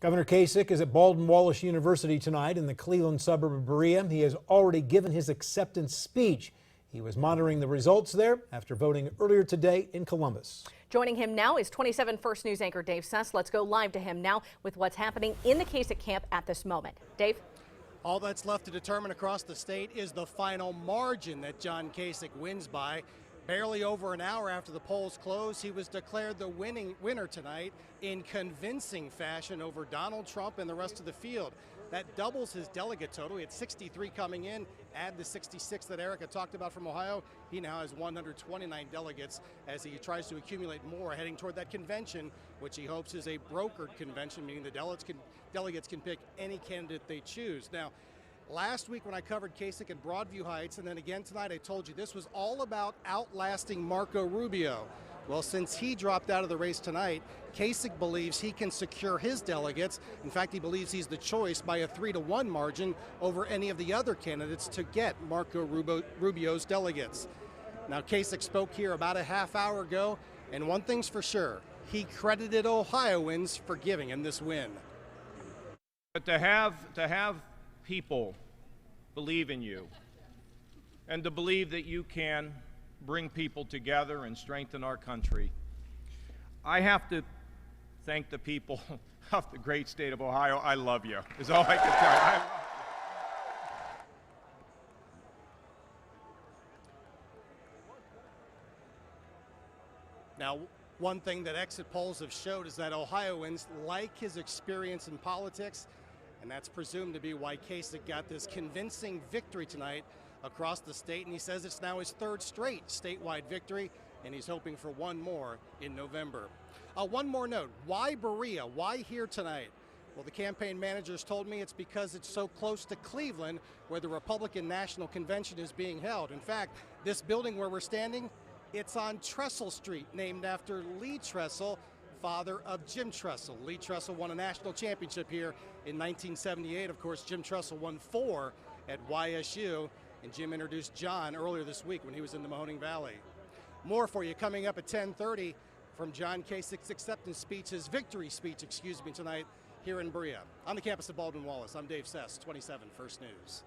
Governor Kasich is at Baldwin-Wallace University tonight in the Cleveland suburb of Berea. He has already given his acceptance speech. He was monitoring the results there after voting earlier today in Columbus. Joining him now is 27 First News anchor Dave Sess. Let's go live to him now with what's happening in the Kasich camp at this moment. Dave? All that's left to determine across the state is the final margin that John Kasich wins by. Barely over an hour after the polls closed, he was declared the winner tonight in convincing fashion over Donald Trump and the rest of the field. That doubles his delegate total. He had 63 coming in. Add the 66 that Erica talked about from Ohio. He now has 129 delegates as he tries to accumulate more heading toward that convention, which he hopes is a brokered convention, meaning the delegates can pick any candidate they choose. Now, last week when I covered Kasich at Broadview Heights, and then again tonight, I told you this was all about outlasting Marco Rubio. Well, since he dropped out of the race tonight, Kasich believes he can secure his delegates. In fact, he believes he's the choice by a 3-to-1 margin over any of the other candidates to get Marco Rubio's delegates. Now, Kasich spoke here about a half hour ago, and one thing's for sure, he credited Ohioans for giving him this win. But to have people believe in you and to believe that you can bring people together and strengthen our country, I have to thank the people of the great state of Ohio. I love you, is all I can tell you. I love you. Now, one thing that exit polls have showed is that Ohioans like his experience in politics, and that's presumed to be why Kasich got this convincing victory tonight across the state, and he says it's now his third straight statewide victory, and he's hoping for one more in November. One more note, why Berea? Why here tonight? Well, the campaign managers told me it's because it's so close to Cleveland, where the Republican National Convention is being held. In fact, this building where we're standing, it's on Tressel Street, named after Lee Tressel, father of Jim Tressel. Lee Tressel won a national championship here in 1978. Of course, Jim Tressel won 4 at YSU, and Jim introduced John earlier this week when he was in the Mahoning Valley. More for you coming up at 10:30 from John Kasich's acceptance speech, his victory speech, tonight here in Berea. On the campus of Baldwin-Wallace, I'm Dave Sess, 27 First News.